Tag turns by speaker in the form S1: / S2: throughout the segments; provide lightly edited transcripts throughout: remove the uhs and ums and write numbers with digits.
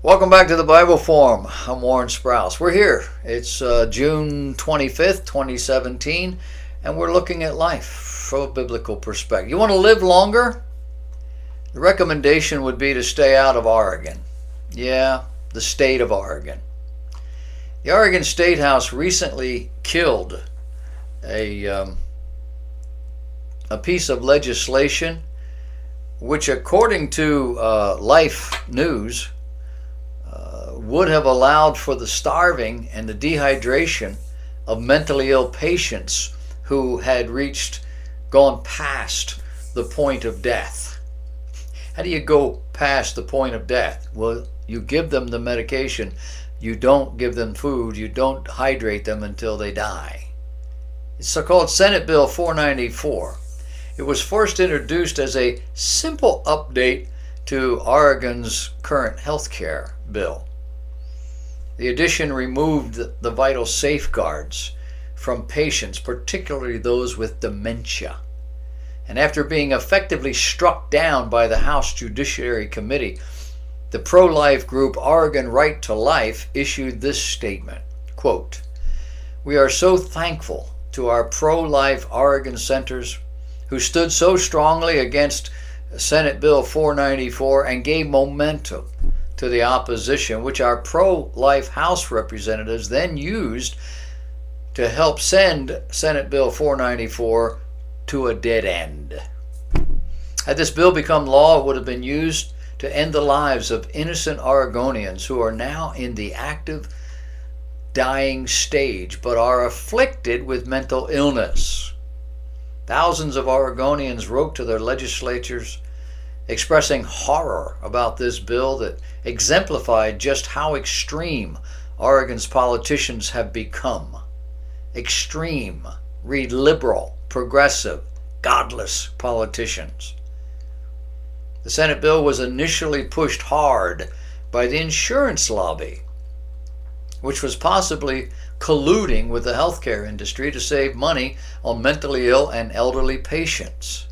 S1: Welcome back to the Bible Forum. I'm Warren Sprouse. We're here. It's June 25th, 2017, and we're looking at life from a biblical perspective. You want to live longer? The recommendation would be to stay out of Oregon. Yeah, the state of Oregon. The Oregon State House recently killed a piece of legislation which, according to Life News, would have allowed for the starving and the dehydration of mentally ill patients who had gone past the point of death. How do you go past the point of death? Well, you give them the medication. You don't give them food. You don't hydrate them until they die. It's so-called Senate Bill 494. It was first introduced as a simple update to Oregon's current health care bill. The addition removed the vital safeguards from patients, particularly those with dementia. And after being effectively struck down by the House Judiciary Committee, the pro-life group Oregon Right to Life issued this statement, quote, "We are so thankful to our pro-life Oregon centers who stood so strongly against Senate Bill 494 and gave momentum to the opposition, which our pro-life House representatives then used to help send Senate Bill 494 to a dead end. Had this bill become law, it would have been used to end the lives of innocent Oregonians who are now in the active dying stage, but are afflicted with mental illness." Thousands of Oregonians wrote to their legislatures expressing horror about this bill that exemplified just how extreme Oregon's politicians have become. Extreme, read liberal, progressive, godless politicians. The Senate bill was initially pushed hard by the insurance lobby, which was possibly colluding with the healthcare industry to save money on mentally ill and elderly patients.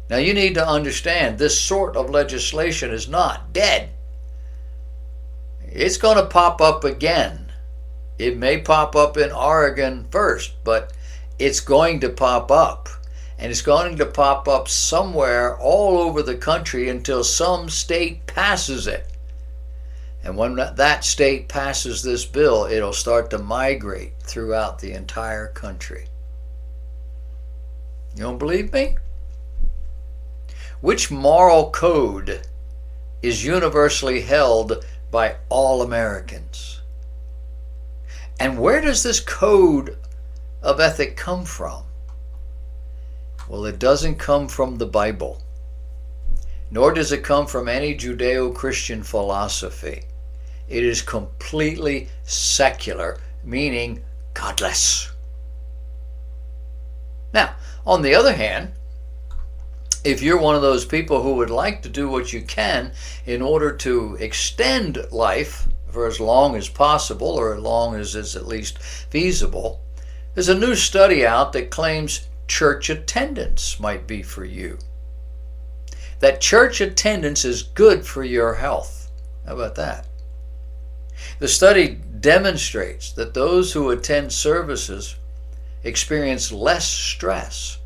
S1: Now you need to understand this sort of legislation is not dead. It's going to pop up again. It may pop up in Oregon first, but it's going to pop up. And it's going to pop up somewhere all over the country until some state passes it. And when that state passes this bill, it'll start to migrate throughout the entire country. You don't believe me? Which moral code is universally held by all Americans? And where does this code of ethic come from? Well, it doesn't come from the Bible, nor does it come from any Judeo-Christian philosophy. It is completely secular, meaning godless. Now, on the other hand, if you're one of those people who would like to do what you can in order to extend life for as long as possible, or as long as it's at least feasible, there's a new study out that claims church attendance might be for you. That church attendance is good for your health. How about that? The study demonstrates that those who attend services experience less stress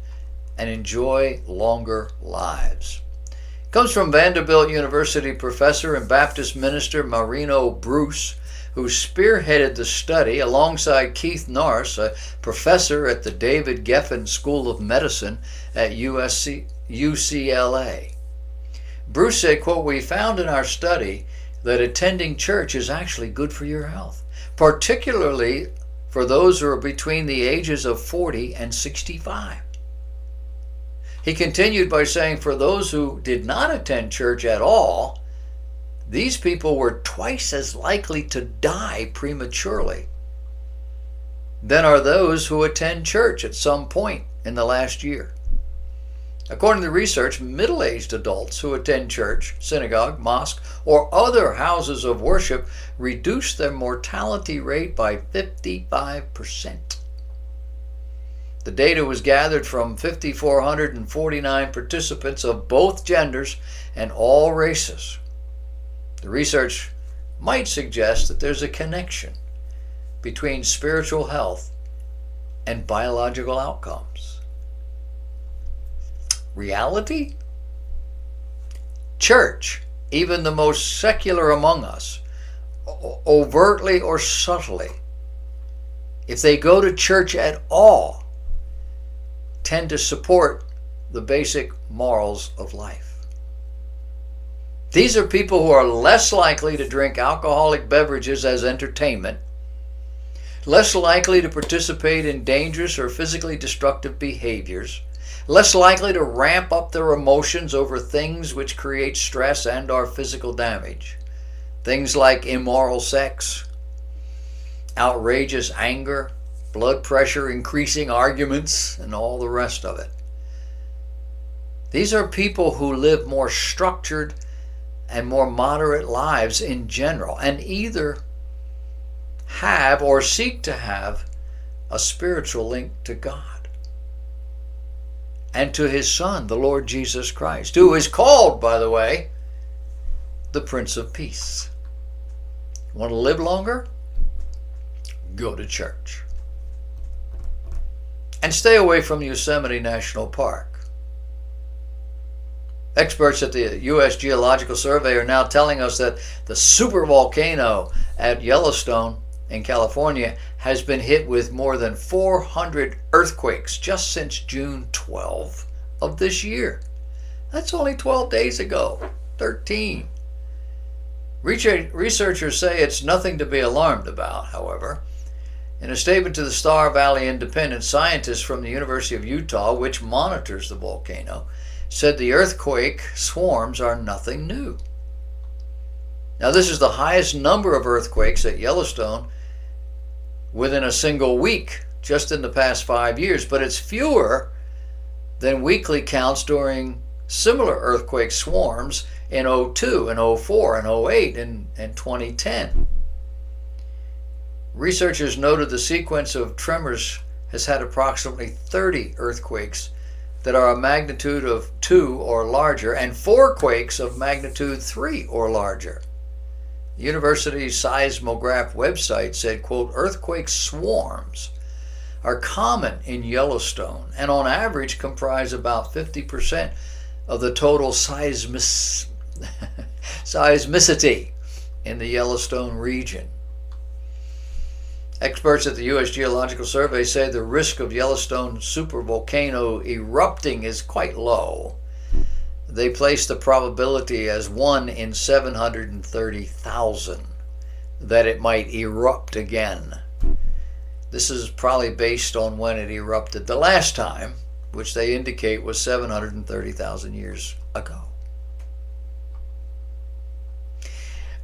S1: and enjoy longer lives. It comes from Vanderbilt University professor and Baptist minister Marino Bruce, who spearheaded the study alongside Keith Norris, a professor at the David Geffen School of Medicine at UCLA. Bruce said, quote, "We found in our study that attending church is actually good for your health, particularly for those who are between the ages of 40 and 65. He continued by saying, for those who did not attend church at all, these people were twice as likely to die prematurely than are those who attend church at some point in the last year. According to research, middle-aged adults who attend church, synagogue, mosque, or other houses of worship reduce their mortality rate by 55%. The data was gathered from 5,449 participants of both genders and all races. The The research might suggest that there's a connection between spiritual health and biological outcomes. Reality? Church, even the most secular among us, overtly or subtly, if they go to church at all, tend to support the basic morals of life. These are people who are less likely to drink alcoholic beverages as entertainment, less likely to participate in dangerous or physically destructive behaviors, less likely to ramp up their emotions over things which create stress and or physical damage. Things like immoral sex, outrageous anger, blood pressure increasing arguments, and all the rest of it. These are people who live more structured and more moderate lives in general, and either have or seek to have a spiritual link to God and to His Son, the Lord Jesus Christ, who is called, by the way, the Prince of Peace. Want to live longer? Go to church. And stay away from Yosemite National Park. Experts at the U.S. Geological Survey are now telling us that the supervolcano at Yellowstone in California has been hit with more than 400 earthquakes just since June 12 of this year. That's only 12 days ago, 13. Researchers say it's nothing to be alarmed about, however. In a statement to the Star Valley Independent, scientists from the University of Utah, which monitors the volcano, said the earthquake swarms are nothing new. Now, this is the highest number of earthquakes at Yellowstone within a single week, just in the past 5 years, but it's fewer than weekly counts during similar earthquake swarms in 2002 and 2004 and 2008 and 2010. Researchers noted the sequence of tremors has had approximately 30 earthquakes that are a magnitude of 2 or larger and 4 quakes of magnitude 3 or larger. The university's seismograph website said, quote, earthquake swarms are common in Yellowstone and on average comprise about 50% of the total seismicity in the Yellowstone region. Experts at the U.S. Geological Survey say the risk of Yellowstone supervolcano erupting is quite low. They place the probability as 1 in 730,000 that it might erupt again. This is probably based on when it erupted the last time, which they indicate was 730,000 years ago.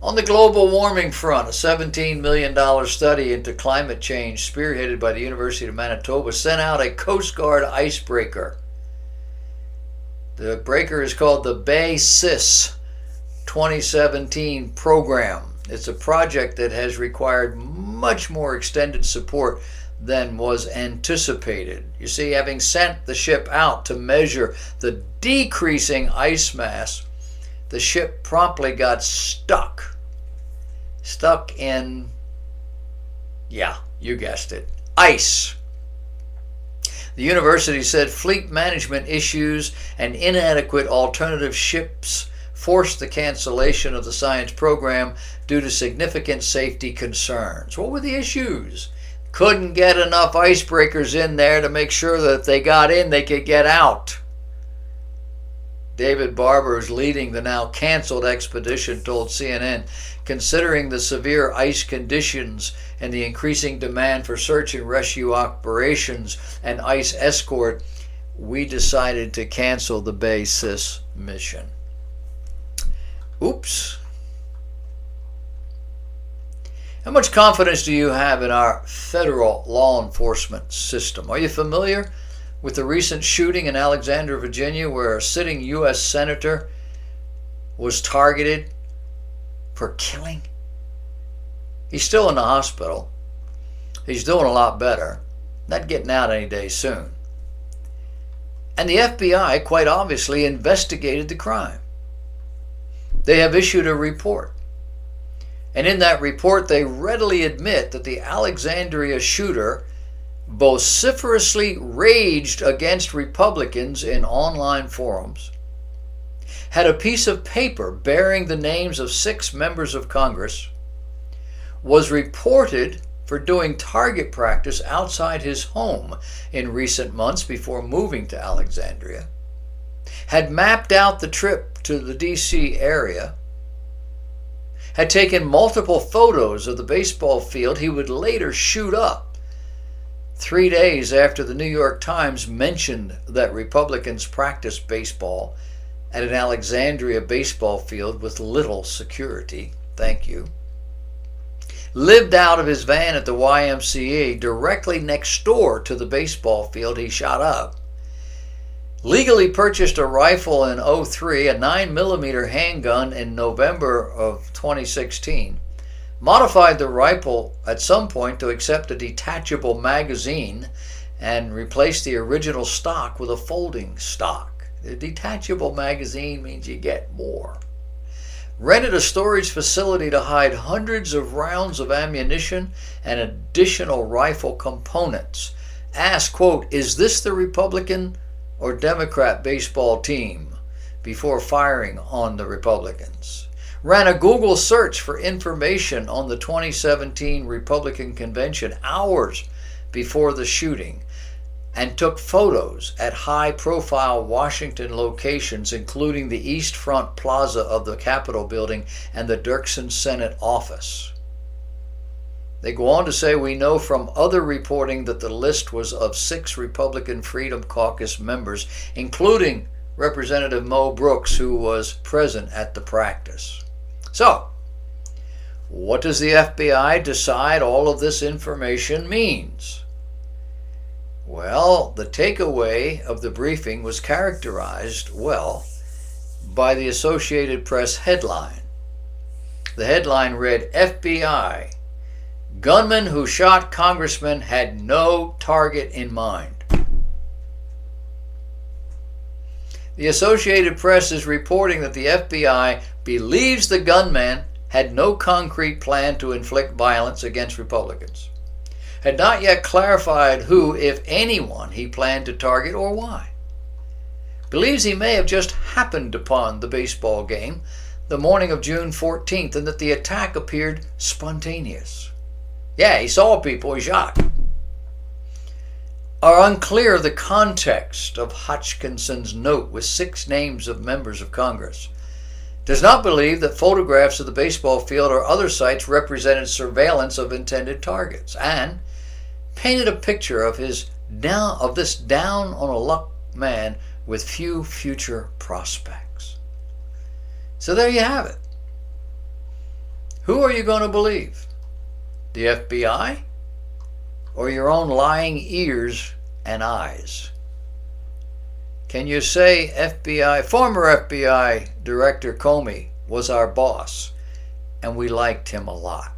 S1: On the global warming front, a $17 million study into climate change spearheaded by the University of Manitoba sent out a Coast Guard icebreaker. The breaker is called the F.B.I 2017 program. It's a project that has required much more extended support than was anticipated. You see, having sent the ship out to measure the decreasing ice mass, the ship promptly got stuck in, yeah, you guessed it, ice. The university said fleet management issues and inadequate alternative ships forced the cancellation of the science program due to significant safety concerns. What were the issues? Couldn't get enough icebreakers in there to make sure that if they got in, they could get out. David Barber, who's leading the now canceled expedition, told CNN, considering the severe ice conditions and the increasing demand for search and rescue operations and ice escort, we decided to cancel the F.B.I mission. Oops. How much confidence do you have in our federal law enforcement system? Are you familiar with the recent shooting in Alexandria, Virginia, where a sitting U.S. senator was targeted for killing? He's still in the hospital. He's doing a lot better. Not getting out any day soon. And the F.B.I. quite obviously investigated the crime. They have issued a report And in that report, they readily admit that the Alexandria shooter vociferously raged against Republicans in online forums, had a piece of paper bearing the names of 6 members of Congress, was reported for doing target practice outside his home in recent months before moving to Alexandria, had mapped out the trip to the D.C. area, had taken multiple photos of the baseball field he would later shoot up 3 days after the New York Times mentioned that Republicans practiced baseball at an Alexandria baseball field with little security. Thank you. Lived out of his van at the YMCA directly next door to the baseball field he shot up. Legally purchased a rifle in 2003, a 9mm handgun in November of 2016. Modified the rifle at some point to accept a detachable magazine and replaced the original stock with a folding stock. The detachable magazine means you get more. Rented a storage facility to hide hundreds of rounds of ammunition and additional rifle components. Asked, quote, "Is this the Republican or Democrat baseball team?" before firing on the Republicans. Ran a Google search for information on the 2017 Republican convention hours before the shooting, and took photos at high-profile Washington locations, including the East Front Plaza of the Capitol building and the Dirksen Senate office. They go on to say, "We know from other reporting that the list was of 6 Republican Freedom Caucus members, including Representative Mo Brooks, who was present at the practice." So, what does the FBI decide all of this information means? Well, the takeaway of the briefing was characterized well by the Associated Press headline. The headline read, "FBI, gunman who shot congressman had no target in mind." The Associated Press is reporting that the FBI believes the gunman had no concrete plan to inflict violence against Republicans, had not yet clarified who, if anyone, he planned to target or why. Believes he may have just happened upon the baseball game the morning of June 14th and that the attack appeared spontaneous. Yeah, he saw people, he shot. Are unclear of the context of Hodgkinson's note with 6 names of members of Congress. Does not believe that photographs of the baseball field or other sites represented surveillance of intended targets, and painted a picture of this down on a luck man with few future prospects. So there you have it. Who are you going to believe? The FBI or your own lying ears and eyes? Can you say former FBI Director Comey was our boss and we liked him a lot?